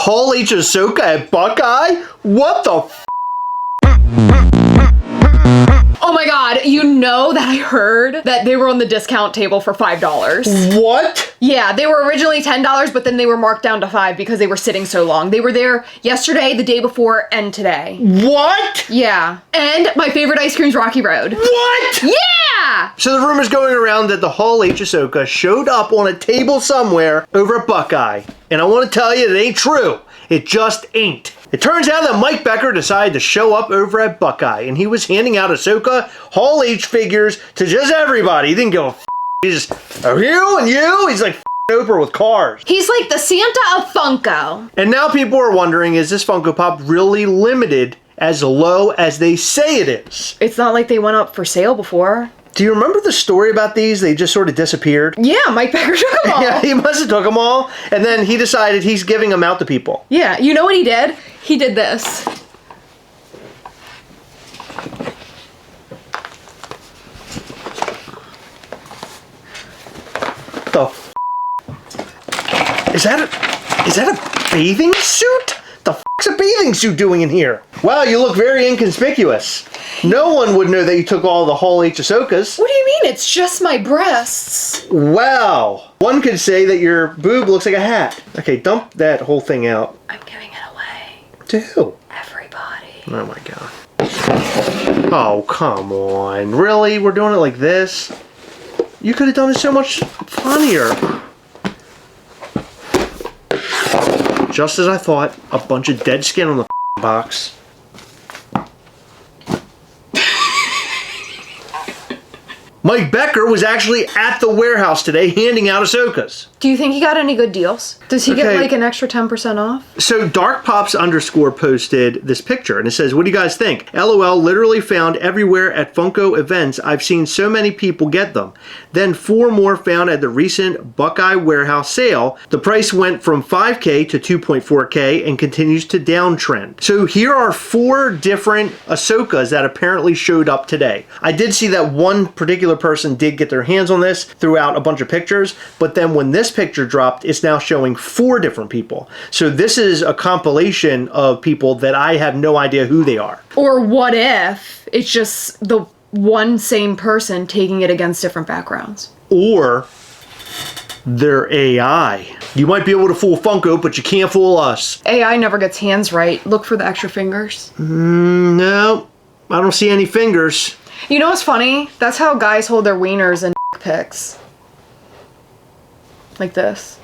Hall H Ahsoka at Buckeye? What the f? Oh my god, you know that I heard that they were on the discount table for $5. What? Yeah, they were originally $10, but then they were marked down to $5 because they were sitting so long. They were there yesterday, the day before, and today. What? Yeah. And my favorite ice cream's Rocky Road. What? Yeah! So the rumor's going around that the Hall H Ahsoka showed up on a table somewhere over at Buckeye. And I want to tell you, it ain't true. It just ain't. It turns out that Mike Becker decided to show up over at Buckeye, and he was handing out Ahsoka Hall H figures to just everybody. He didn't give a f. He just, oh, you and you? He's like Oprah with cars. He's like the Santa of Funko. And now people are wondering, is this Funko Pop really limited as low as they say it is? It's not like they went up for sale before. Do you remember the story about these? They just sort of disappeared. Yeah, Mike Becker took them all. Yeah, he must have took them all, and then he decided he's giving them out to people. Yeah, you know what he did? He did this. The f? Is that a bathing suit? The f***'s a bathing suit doing in here? Wow, you look very inconspicuous. No one would know that you took all the Hall H Ahsokas. What do you mean? It's just my breasts. Wow. One could say that your boob looks like a hat. Okay, dump that whole thing out. I'm giving it away. To who? Everybody. Oh my god. Oh, come on. Really? We're doing it like this? You could have done it so much funnier. Just as I thought, a bunch of dead skin on the box. Mike Becker was actually at the warehouse today handing out Ahsokas. Do you think he got any good deals? Does he get like an extra 10% off? So DarkPops _ posted this picture and it says, what do you guys think? LOL, literally found everywhere at Funko events. I've seen so many people get them. Then 4 more found at the recent Buckeye warehouse sale. The price went from $5K to $2.4K and continues to downtrend. So here are 4 different Ahsokas that apparently showed up today. I did see that one particular person did get their hands on this throughout a bunch of pictures, but then when this picture dropped, it's now showing 4 different people. So this is a compilation of people that I have no idea who they are. Or what if it's just the one same person taking it against different backgrounds? Or they're AI. You might be able to fool Funko, but you can't fool us. AI never gets hands right. Look for the extra fingers. No, I don't see any fingers. You know what's funny? That's how guys hold their wieners in pics. Like this.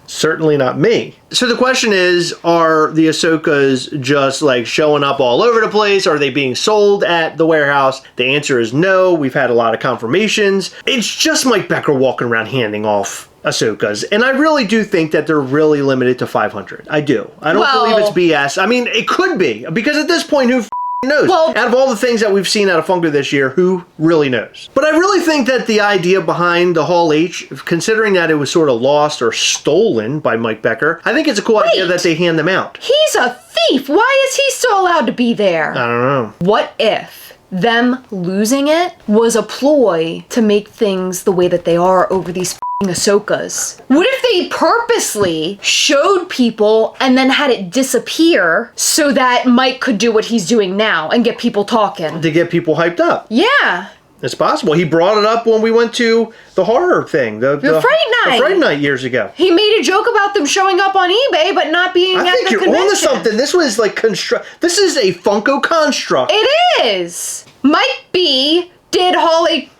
Certainly not me. So the question is, are the Ahsokas just like showing up all over the place? Are they being sold at the warehouse? The answer is no. We've had a lot of confirmations. It's just Mike Becker walking around handing off Ahsokas. And I really do think that they're really limited to 500. I do. I don't believe it's BS. I mean, it could be. Because at this point, who knows? Well, out of all the things that we've seen out of Funko this year, who really knows? But I really think that the idea behind the Hall H, considering that it was sort of lost or stolen by Mike Becker, I think it's a cool idea that they hand them out. He's a thief! Why is he still allowed to be there? I don't know. What if them losing it was a ploy to make things the way that they are over these Ahsokas? What if they purposely showed people and then had it disappear so that Mike could do what he's doing now and get people talking? To get people hyped up. Yeah. It's possible. He brought it up when we went to the horror thing. The Fright Night. The Fright Night years ago. He made a joke about them showing up on eBay but not being at the convention. I think you're onto something. This was like this is a Funko construct. It is. Mike B did Hall H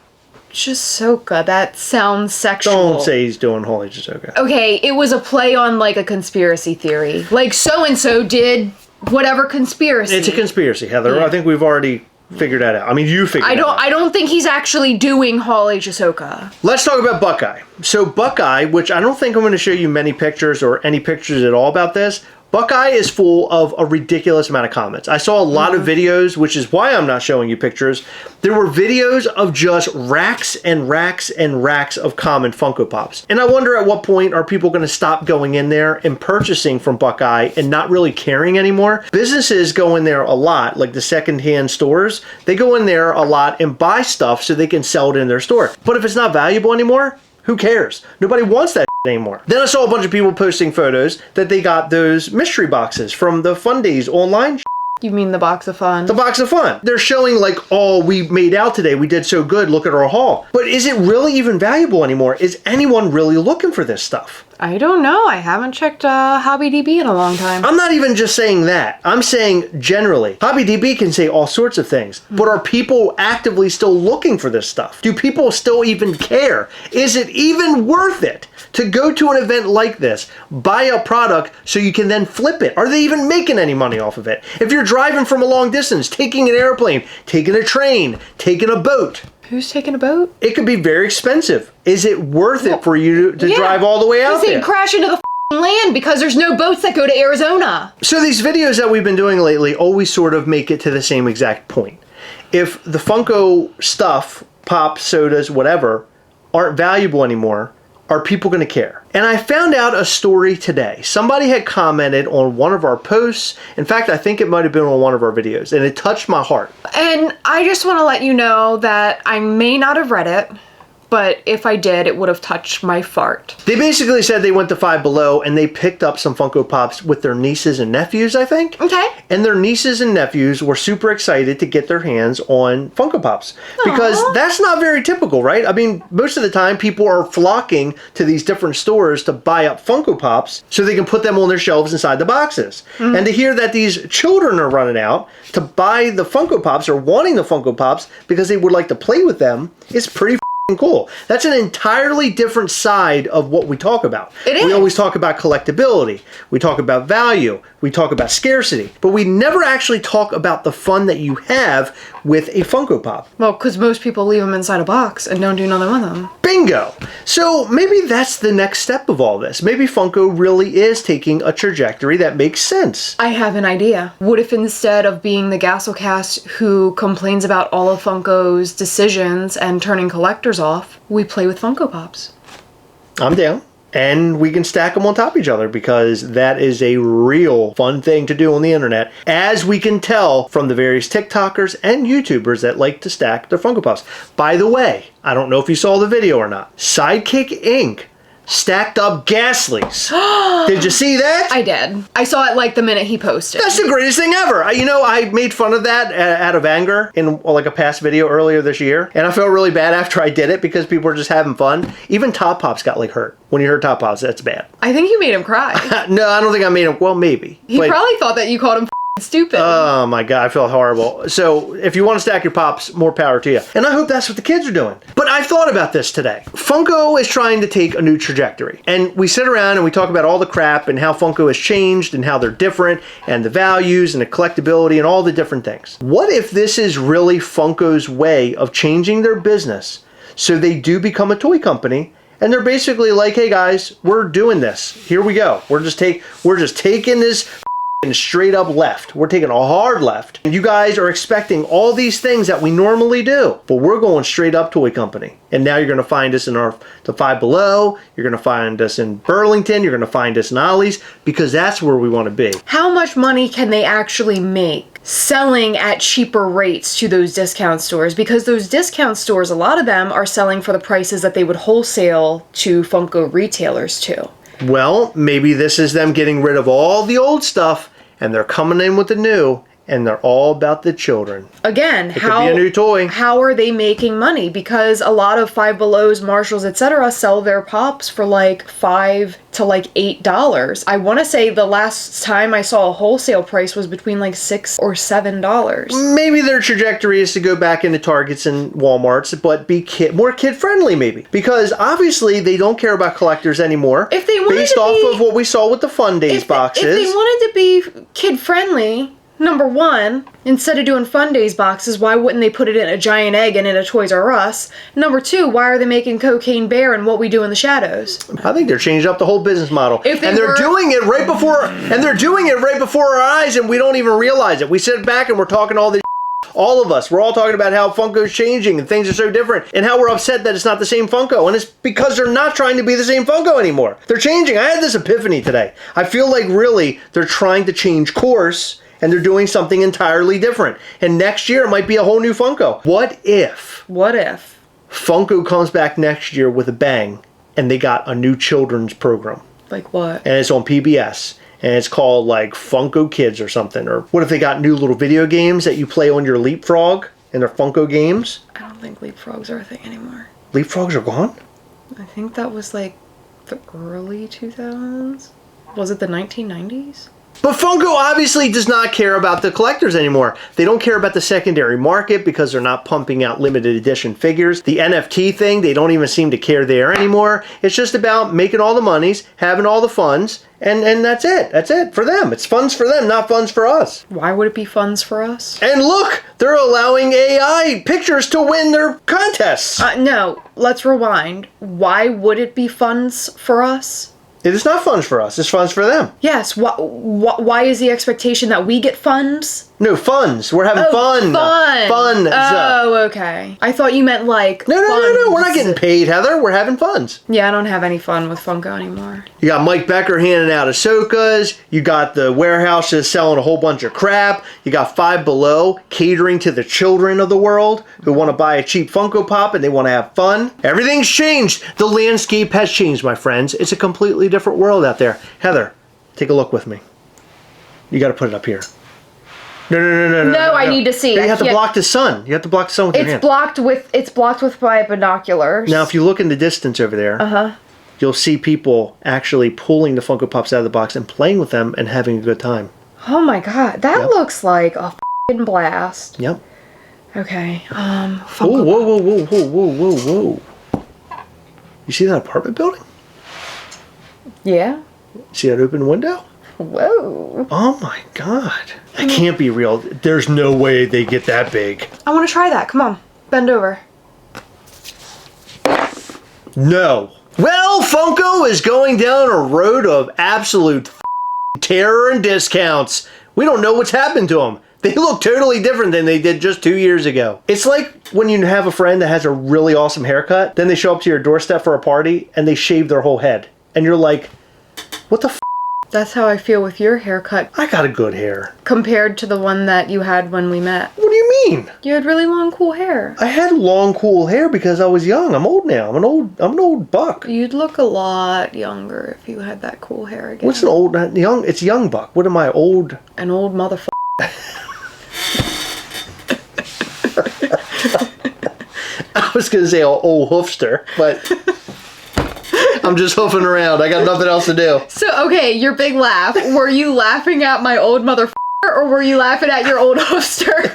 Ahsoka. That sounds sexual. Don't say he's doing Hall H Ahsoka. Okay, it was a play on like a conspiracy theory. Like so-and-so did whatever conspiracy. It's a conspiracy, Heather. Yeah. I think we've already figured that out. I mean, you figured it out. I don't think he's actually doing Hall H Ahsoka. Let's talk about Buckeye. So Buckeye, which I don't think I'm going to show you many pictures or any pictures at all about this, Buckeye is full of a ridiculous amount of comments. I saw a lot of videos, which is why I'm not showing you pictures. There were videos of just racks and racks and racks of common Funko Pops. And I wonder at what point are people going to stop going in there and purchasing from Buckeye and not really caring anymore? Businesses go in there a lot, like the secondhand stores. They go in there a lot and buy stuff so they can sell it in their store. But if it's not valuable anymore, who cares? Nobody wants that. anymore. Then I saw a bunch of people posting photos that they got those mystery boxes from the Fun Days online. You mean the box of fun? The box of fun. They're showing like, oh, we made out today. We did so good. Look at our haul. But is it really even valuable anymore? Is anyone really looking for this stuff? I don't know. I haven't checked HobbyDB in a long time. I'm not even just saying that. I'm saying generally. HobbyDB can say all sorts of things. But are people actively still looking for this stuff? Do people still even care? Is it even worth it to go to an event like this, buy a product so you can then flip it? Are they even making any money off of it? If you're driving from a long distance, taking an airplane, taking a train, taking a boat. Who's taking a boat? It could be very expensive. Is it worth it for you to drive all the way out there? Because they crash into the land because there's no boats that go to Arizona. So these videos that we've been doing lately always sort of make it to the same exact point. If the Funko stuff, pop, sodas, whatever, aren't valuable anymore, are people going to care? And I found out a story today. Somebody had commented on one of our posts. In fact, I think it might have been on one of our videos, and it touched my heart. And I just want to let you know that I may not have read it, but if I did, it would have touched my fart. They basically said they went to Five Below and they picked up some Funko Pops with their nieces and nephews, I think. Okay. And their nieces and nephews were super excited to get their hands on Funko Pops. Because that's not very typical, right? I mean, most of the time people are flocking to these different stores to buy up Funko Pops so they can put them on their shelves inside the boxes. And to hear that these children are running out to buy the Funko Pops or wanting the Funko Pops because they would like to play with them is pretty cool. That's an entirely different side of what we talk about. It is. We always talk about collectability. We talk about value. We talk about scarcity. But we never actually talk about the fun that you have with a Funko Pop. Well, because most people leave them inside a box and don't do nothing with them. Bingo! So maybe that's the next step of all this. Maybe Funko really is taking a trajectory that makes sense. I have an idea. What if instead of being the Gastlecast who complains about all of Funko's decisions and turning collectors off, we play with Funko Pops? I'm down. And we can stack them on top of each other because that is a real fun thing to do on the internet, as we can tell from the various TikTokers and YouTubers that like to stack their Funko Pops. By the way, I don't know if you saw the video or not. Sidekick Inc. stacked up Gastlys. Did you see that? I did. I saw it like the minute he posted. That's the greatest thing ever. I made fun of that out of anger in like a past video earlier this year. And I felt really bad after I did it because people were just having fun. Even Top Pops got like hurt. When you heard Top Pops, that's bad. I think you made him cry. No, I don't think I made him. Well, maybe. He probably thought that you called him stupid. Oh my God, I felt horrible. So if you want to stack your Pops, more power to you. And I hope that's what the kids are doing. But I thought about this today. Funko is trying to take a new trajectory. And we sit around and we talk about all the crap and how Funko has changed and how they're different and the values and the collectability and all the different things. What if this is really Funko's way of changing their business so they do become a toy company? And they're basically like, hey guys, we're doing this. Here we go. We're just taking this straight up left. We're taking a hard left. And you guys are expecting all these things that we normally do, but we're going straight up toy company. And now you're going to find us in the Five Below. You're going to find us in Burlington. You're going to find us in Ollie's because that's where we want to be. How much money can they actually make selling at cheaper rates to those discount stores? Because those discount stores, a lot of them are selling for the prices that they would wholesale to Funko retailers too. Well, maybe this is them getting rid of all the old stuff and they're coming in with the new, and they're all about the children. Again, It could be a new toy. How are they making money? Because a lot of Five Belows, Marshalls, etc. sell their pops for like $5 to like $8. I want to say the last time I saw a wholesale price was between like $6 or $7. Maybe their trajectory is to go back into Targets and Walmarts, but be more kid-friendly maybe. Because obviously they don't care about collectors anymore. If they wanted based off of what we saw with the Fun Days boxes. If they wanted to be kid-friendly, number one, instead of doing Fun Days boxes, why wouldn't they put it in a Giant Egg and in a Toys R Us? Number two, why are they making Cocaine Bear and What We Do in the Shadows? I think they're changing up the whole business model. They're doing it right before our eyes, and we don't even realize it. We sit back and we're talking all this. All of us, we're all talking about how Funko's changing and things are so different and how we're upset that it's not the same Funko. And it's because they're not trying to be the same Funko anymore. They're changing. I had this epiphany today. I feel like really they're trying to change course and they're doing something entirely different. And next year it might be a whole new Funko. What if Funko Funko comes back next year with a bang and they got a new children's program. Like what? And it's on PBS. And it's called like Funko Kids or something. Or what if they got new little video games that you play on your Leapfrog and they're Funko games? I don't think leapfrogs are a thing anymore. Leapfrogs are gone? I think that was like the early 2000s. Was it the 1990s? But Funko obviously does not care about the collectors anymore. They don't care about the secondary market because they're not pumping out limited edition figures. The NFT thing, they don't even seem to care there anymore. It's just about making all the monies, having all the funds, and that's it. That's it for them. It's funds for them, not funds for us. Why would it be funds for us? And look, they're allowing AI pictures to win their contests. No, let's rewind. Why would it be funds for us? It is not funds for us. It's funds for them. Yes. Why is the expectation that we get funds? No, funds. We're having fun. Fun. Oh, okay. I thought you meant like No. We're not getting paid, Heather. We're having funds. Yeah, I don't have any fun with Funko anymore. You got Mike Becker handing out Ahsokas. You got the warehouses selling a whole bunch of crap. You got Five Below catering to the children of the world who want to buy a cheap Funko Pop and they want to have fun. Everything's changed. The landscape has changed, my friends. It's a completely different world out there. Heather, take a look with me. You got to put it up here. No, I need to see. You have to block the sun. You have to block the sun with your hand. It's blocked with my binoculars. Now, if you look in the distance over there, you'll see people actually pulling the Funko Pops out of the box and playing with them and having a good time. Oh my god, that looks like a f***ing blast. Yep. Okay. Funko whoa. You see that apartment building? Yeah. See that open window? Whoa. Oh my god. That can't be real. There's no way they get that big. I want to try that. Come on. Bend over. No. Well, Funko is going down a road of absolute terror and discounts. We don't know what's happened to them. They look totally different than they did just 2 years ago. It's like when you have a friend that has a really awesome haircut, then they show up to your doorstep for a party and they shave their whole head. And you're like, what the f***? That's how I feel with your haircut. I got a good hair. Compared to the one that you had when we met. What do you mean? You had really long, cool hair. I had long, cool hair because I was young. I'm old now. I'm an old buck. You'd look a lot younger if you had that cool hair again. What's an old, young? It's young buck. What am I, old? An old motherfucker. I was going to say old hoofster, but I'm just hoofing around. I got nothing else to do. So, okay, your big laugh. Were you laughing at my old motherfucker or were you laughing at your old hoofster?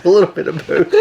A little bit of both.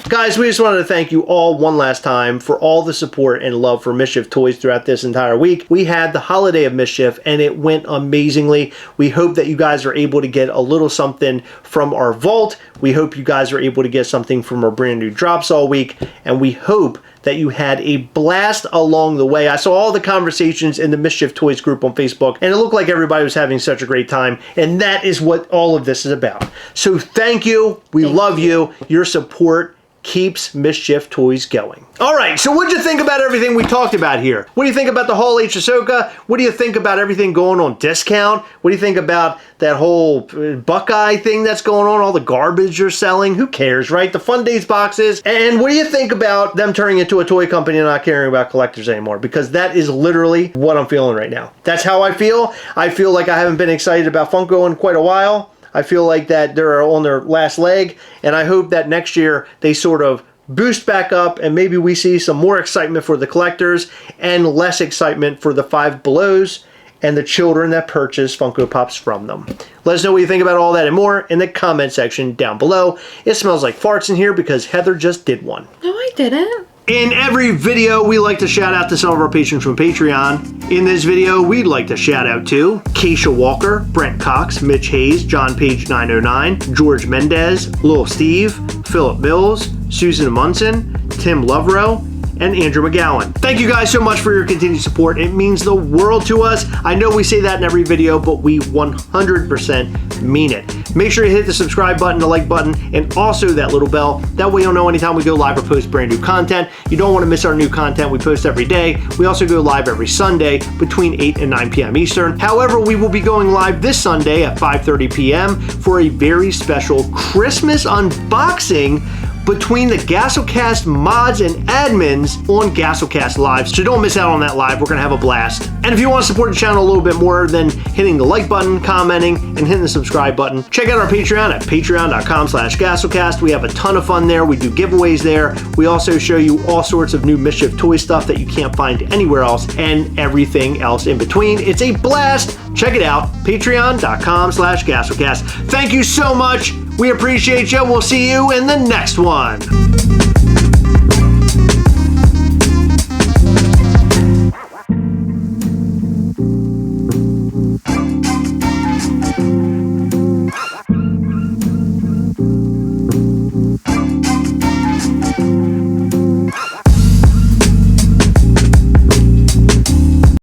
Guys, we just wanted to thank you all one last time for all the support and love for Mischief Toys throughout this entire week. We had the holiday of Mischief and it went amazingly. We hope that you guys are able to get a little something from our vault. We hope you guys are able to get something from our brand new drops all week. And we hope that you had a blast along the way. I saw all the conversations in the Mischief Toys group on Facebook, and it looked like everybody was having such a great time, and that is what all of this is about. So thank you. We love you. Your support keeps Mischief Toys going. All right, so what'd you think about everything we talked about here? What do you think about the Hall H Ahsoka? What do you think about everything going on discount? What do you think about that whole Buckeye thing that's going on, all the garbage you're selling? Who cares, right? The Fun Days boxes. And what do you think about them turning into a toy company and not caring about collectors anymore? Because that is literally what I'm feeling right now. That's how I feel. I feel like I haven't been excited about Funko in quite a while. I feel like that they're on their last leg, and I hope that next year they sort of boost back up and maybe we see some more excitement for the collectors and less excitement for the Five Belows and the children that purchase Funko Pops from them. Let us know what you think about all that and more in the comment section down below. It smells like farts in here because Heather just did one. No, I didn't. In every video, we like to shout out to some of our patrons from Patreon. In this video, we'd like to shout out to Keisha Walker, Brent Cox, Mitch Hayes, John Page 909, George Mendez, Lil Steve, Philip Mills, Susan Munson, Tim Loverow, and Andrew McGowan. Thank you guys so much for your continued support. It means the world to us. I know we say that in every video, but we 100% mean it. Make sure you hit the subscribe button, the like button, and also that little bell. That way you'll know anytime we go live or post brand new content. You don't want to miss our new content. We post every day. We also go live every Sunday between 8 and 9 p.m. Eastern. However, we will be going live this Sunday at 5:30 p.m. for a very special Christmas unboxing between the Gastlecast mods and admins on Gastlecast Live. So don't miss out on that live. We're going to have a blast. And if you want to support the channel a little bit more than hitting the like button, commenting, and hitting the subscribe button, check out our Patreon at patreon.com/Gastlecast. We have a ton of fun there. We do giveaways there. We also show you all sorts of new Mischief toy stuff that you can't find anywhere else and everything else in between. It's a blast. Check it out. Patreon.com/Gastlecast. Thank you so much. We appreciate you. We'll see you in the next one.